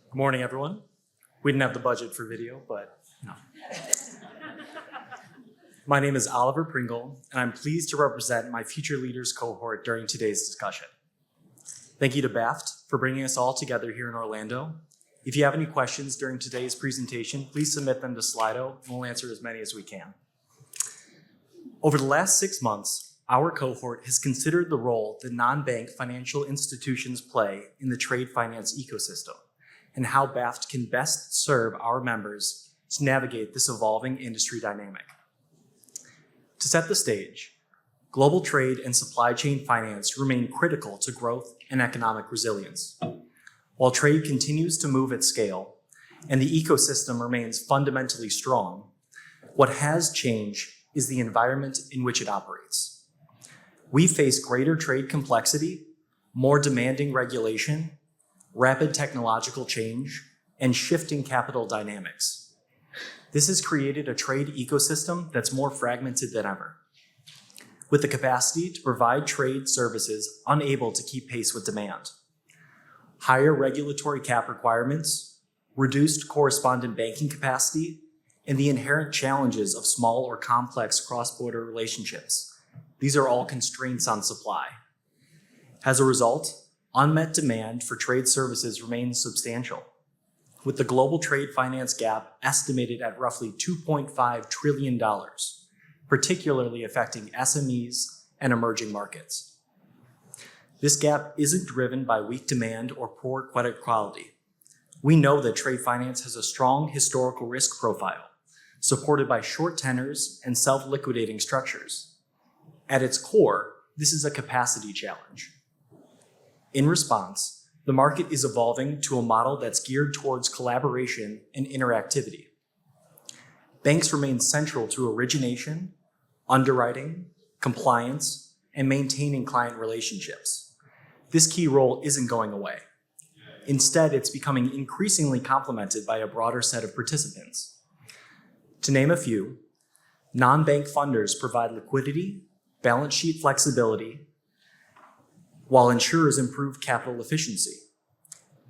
Good morning, everyone. We didn't have the budget for video, but no. My name is Oliver Pringle, and I'm pleased to represent my Future Leaders cohort during today's discussion. Thank you to BAFT for bringing us all together here in Orlando. If you have any questions during today's presentation, please submit them to Slido, and we'll answer as many as we can. Over the last 6 months, our cohort has considered the role that non-bank financial institutions play in the trade finance ecosystem and how BAFT can best serve our members to navigate this evolving industry dynamic. To set the stage, global trade and supply chain finance remain critical to growth and economic resilience. While trade continues to move at scale and the ecosystem remains fundamentally strong, what has changed is the environment in which it operates. We face greater trade complexity, more demanding regulation, rapid technological change, and shifting capital dynamics. This has created a trade ecosystem that's more fragmented than ever, with the capacity to provide trade services unable to keep pace with demand. Higher regulatory cap requirements, reduced correspondent banking capacity, and the inherent challenges of small or complex cross-border relationships. These are all constraints on supply. As a result, unmet demand for trade services remains substantial, with the global trade finance gap estimated at roughly $2.5 trillion, particularly affecting SMEs and emerging markets. This gap isn't driven by weak demand or poor credit quality. We know that trade finance has a strong historical risk profile, supported by short tenors and self-liquidating structures. At its core, this is a capacity challenge. In response, the market is evolving to a model that's geared towards collaboration and interactivity. Banks remain central to origination, underwriting, compliance, and maintaining client relationships. This key role isn't going away. Instead, it's becoming increasingly complemented by a broader set of participants. To name a few, non-bank funders provide liquidity, balance sheet flexibility, while insurers improve capital efficiency.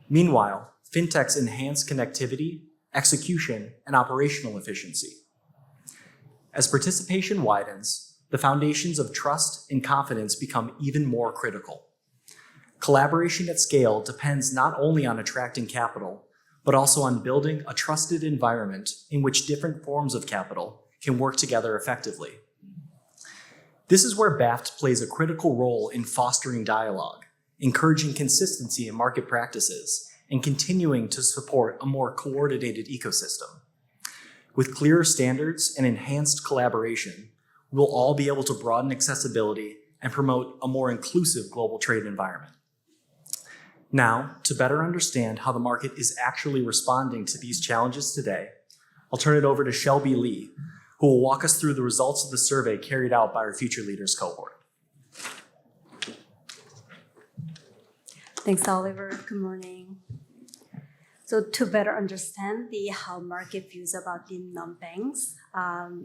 Meanwhile, fintechs enhance connectivity, execution, and operational efficiency. As participation widens, the foundations of trust and confidence become even more critical. Collaboration at scale depends not only on attracting capital, but also on building a trusted environment in which different forms of capital can work together effectively. This is where BAFT plays a critical role in fostering dialogue, encouraging consistency in market practices, and continuing to support a more coordinated ecosystem. With clearer standards and enhanced collaboration, we'll all be able to broaden accessibility and promote a more inclusive global trade environment. Now, to better understand how the market is actually responding to these challenges today, I'll turn it over to Shelby Lee, who will walk us through the results of the survey carried out by our Future Leaders cohort. Thanks, Oliver. Good morning. So to better understand how market views about the non-banks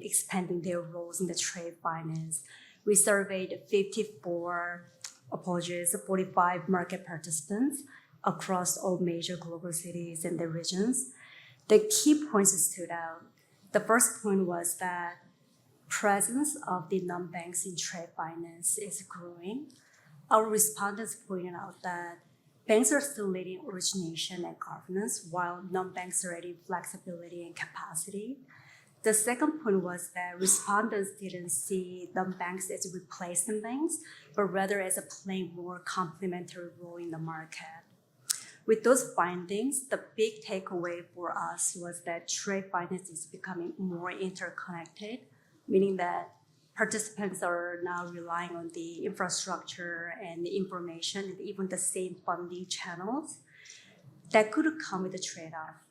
expanding their roles in the trade finance, we surveyed 45 market participants across all major global cities and the regions. The key points stood out. The first point was that presence of the non-banks in trade finance is growing. Our respondents pointed out that banks are still leading origination and governance, while non-banks are adding flexibility and capacity. The second point was that respondents didn't see non-banks as replacing banks, but rather as playing more complementary role in the market. With those findings, the big takeaway for us was that trade finance is becoming more interconnected, meaning that participants are now relying on the infrastructure and the information and even the same funding channels. That could come with a trade-off.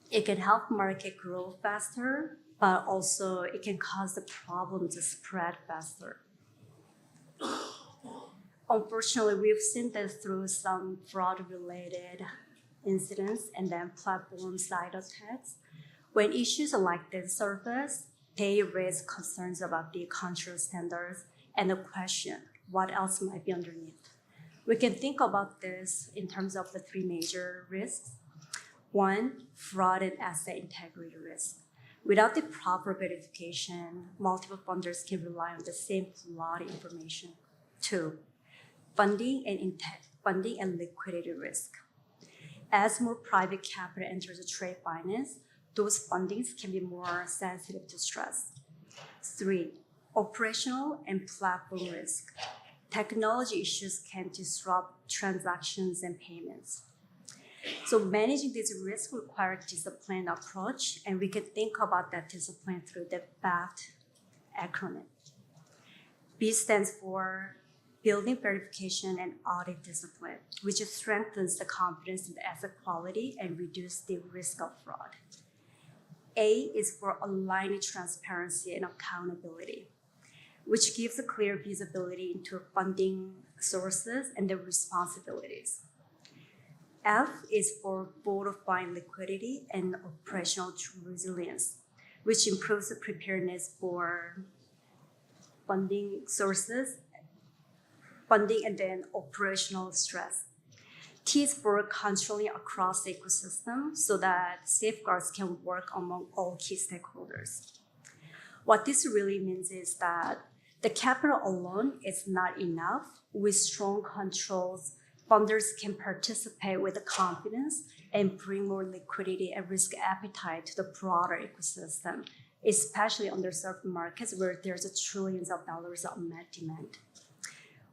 It can help market grow faster, but also it can cause the problem to spread faster. Unfortunately, we've seen this through some fraud-related incidents and then platform-side attacks. When issues like this surface, they raise concerns about the control standards and the question, what else might be underneath? We can think about this in terms of the three major risks. One, fraud and asset integrity risk. Without the proper verification, multiple funders can rely on the same flawed information. Two, funding and liquidity risk. As more private capital enters the trade finance, those fundings can be more sensitive to stress. Three, operational and platform risk. Technology issues can disrupt transactions and payments. So managing this risk requires a disciplined approach, and we can think about that discipline through the BAFT acronym. B stands for Building Verification and Audit Discipline, which strengthens the confidence in the asset quality and reduces the risk of fraud. A is for Aligning Transparency and Accountability, which gives a clear visibility into funding sources and their responsibilities. F is for fortifying liquidity and operational resilience, which improves the preparedness for funding sources, funding and then operational stress. T is for controlling across the ecosystem so that safeguards can work among all key stakeholders. What this really means is that the capital alone is not enough. With strong controls, funders can participate with confidence and bring more liquidity and risk appetite to the broader ecosystem, especially underserved markets where there's trillions of dollars of unmet demand.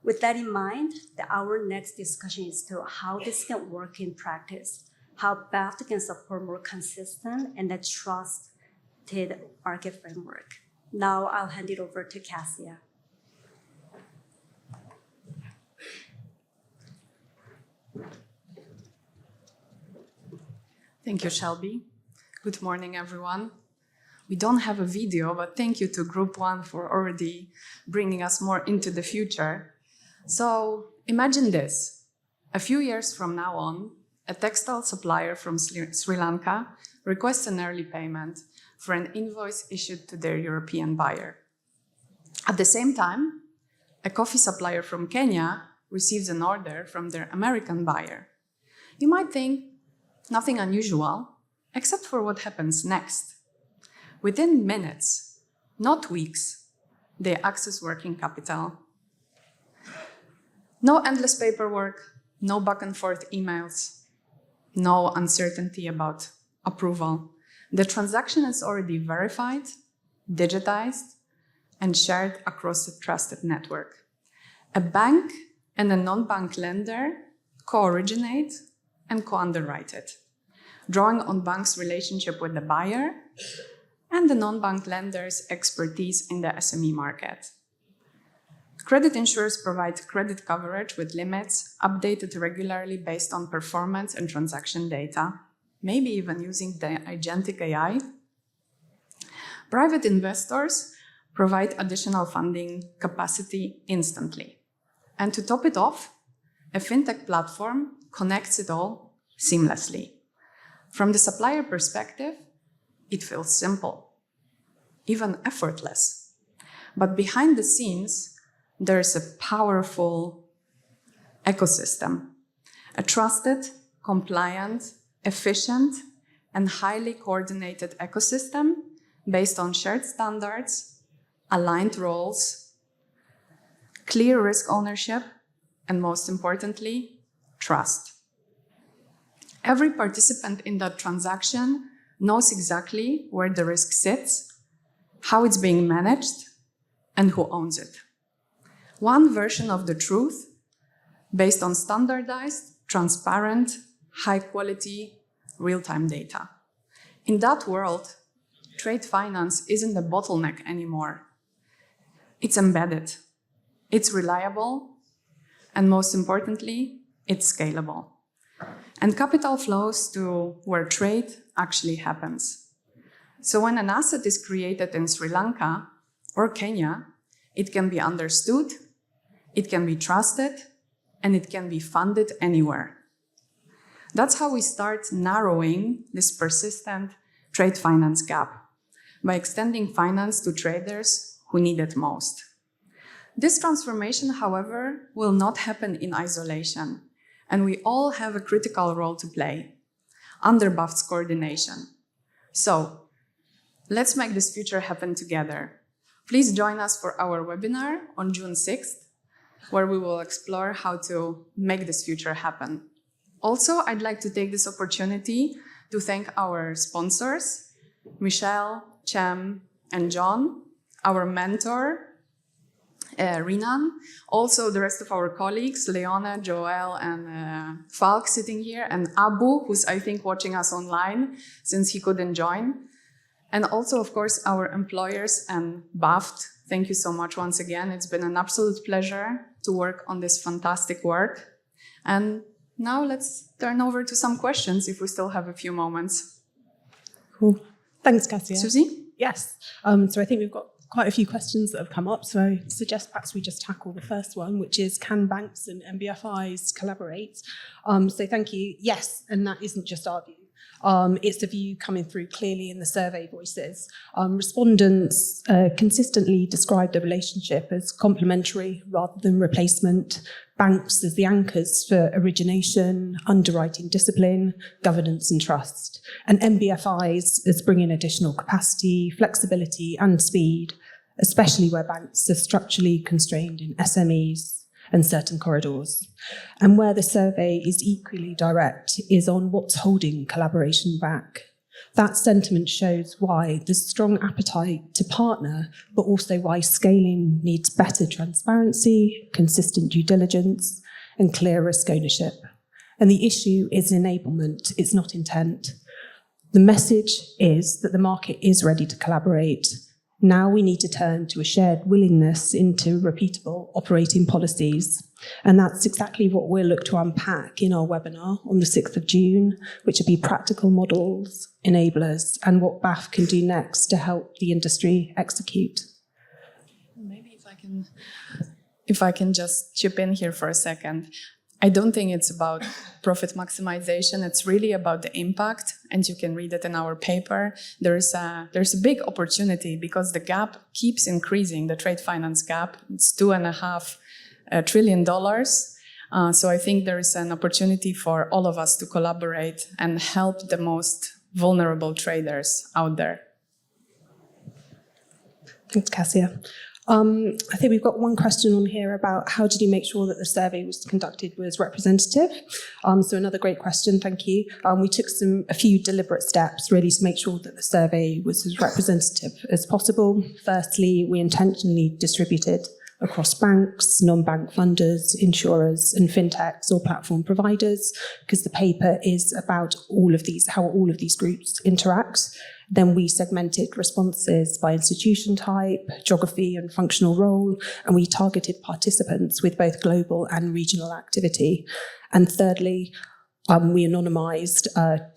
With that in mind, our next discussion is to how this can work in practice, how BAFT can support more consistent and a trusted market framework. Now I'll hand it over to Cassia. Thank you, Shelby. Good morning, everyone. We don't have a video, but thank you to Group 1 for already bringing us more into the future. So imagine this. A few years from now on, a textile supplier from Sri Lanka requests an early payment for an invoice issued to their European buyer. At the same time, a coffee supplier from Kenya receives an order from their American buyer. You might think nothing unusual, except for what happens next. Within minutes, not weeks, they access working capital. No endless paperwork, no back and forth emails, no uncertainty about approval. The transaction is already verified, digitized, and shared across a trusted network. A bank and a non-bank lender co-originate and co-underwrite it, drawing on bank's relationship with the buyer and the non-bank lender's expertise in the SME market. Credit insurers provide credit coverage with limits updated regularly based on performance and transaction data, maybe even using the agentic AI. Private investors provide additional funding capacity instantly. And to top it off, a fintech platform connects it all seamlessly. From the supplier perspective, it feels simple, even effortless. But behind the scenes, there's a powerful ecosystem, a trusted, compliant, efficient, and highly coordinated ecosystem based on shared standards, aligned roles, clear risk ownership, and most importantly, trust. Every participant in that transaction knows exactly where the risk sits, how it's being managed, and who owns it. One version of the truth based on standardized, transparent, high-quality, real-time data. In that world, trade finance isn't a bottleneck anymore. It's embedded, it's reliable, and most importantly, it's scalable. And capital flows to where trade actually happens. So when an asset is created in Sri Lanka or Kenya, it can be understood, it can be trusted, and it can be funded anywhere. That's how we start narrowing this persistent trade finance gap, by extending finance to traders who need it most. This transformation, however, will not happen in isolation, and we all have a critical role to play. under BAFT's coordination. So let's make this future happen together. Please join us for our webinar on June 6th, where we will explore how to make this future happen. Also, I'd like to take this opportunity to thank our sponsors, Michelle, Cem, and John, our mentor, Rinan, also the rest of our colleagues, Leona, Joel, and Falk sitting here, and Abu, who's I think watching us online since he couldn't join. And also, of course, our employers and BAFT. Thank you so much once again. It's been an absolute pleasure to work on this fantastic work. And now let's turn over to some questions if we still have a few moments. Cool. Thanks, Cassia. Susie? Yes. So I think we've got quite a few questions that have come up. So I suggest perhaps we just tackle the first one, which is, can banks and MBFIs collaborate? So thank you. Yes, and that isn't just our view. It's the view coming through clearly in the survey voices. Respondents consistently describe the relationship as complementary rather than replacement. Banks as the anchors for origination, underwriting discipline, governance and trust. And MBFIs as bringing additional capacity, flexibility and speed, especially where banks are structurally constrained in SMEs and certain corridors. And where the survey is equally direct is on what's holding collaboration back. That sentiment shows why there's strong appetite to partner, but also why scaling needs better transparency, consistent due diligence, and clear risk ownership. And the issue is enablement, it's not intent. The message is that the market is ready to collaborate. Now we need to turn to a shared willingness into repeatable operating policies. And that's exactly what we'll look to unpack in our webinar on the 6th of June, which will be practical models, enablers, and what BAFT can do next to help the industry execute. Maybe if I can just chip in here for a second. I don't think it's about profit maximization. It's really about the impact, and you can read it in our paper. There's a big opportunity because the gap keeps increasing, the trade finance gap. It's $2.5 trillion. So I think there is an opportunity for all of us to collaborate and help the most vulnerable traders out there. Thanks, Cassia. I think we've got one question on here about how did you make sure that the survey was conducted was representative? So another great question, thank you. We took a few deliberate steps really to make sure that the survey was as representative as possible. Firstly, we intentionally distributed across banks, non-bank funders, insurers, and fintechs or platform providers, because the paper is about all of these, how all of these groups interact. Then we segmented responses by institution type, geography, and functional role, and we targeted participants with both global and regional activity. And thirdly, we anonymised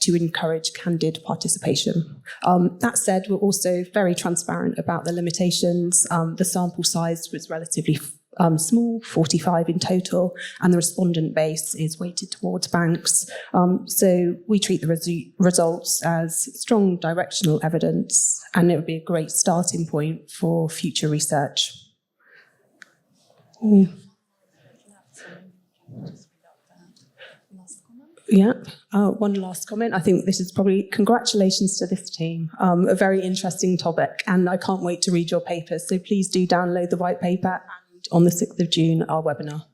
to encourage candid participation. That said, we're also very transparent about the limitations. The sample size was relatively small, 45 in total, and the respondent base is weighted towards banks. So we treat the results as strong directional evidence, and it would be a great starting point for future research. Yeah, one last comment. I think this is probably congratulations to this team. A very interesting topic, and I can't wait to read your papers. So please do download the white paper and on the 6th of June, our webinar.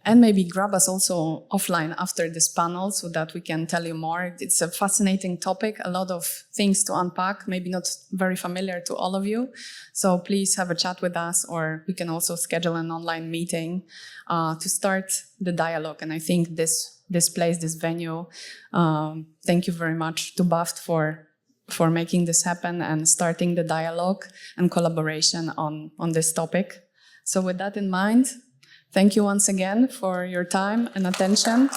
And maybe grab us also offline after this panel so that we can tell you more. It's a fascinating topic, a lot of things to unpack, maybe not very familiar to all of you. So please have a chat with us, or we can also schedule an online meeting to start the dialogue. And I think this place, this venue, thank you very much to BAFT for making this happen and starting the dialogue and collaboration on this topic. So with that in mind, thank you once again for your time and attention.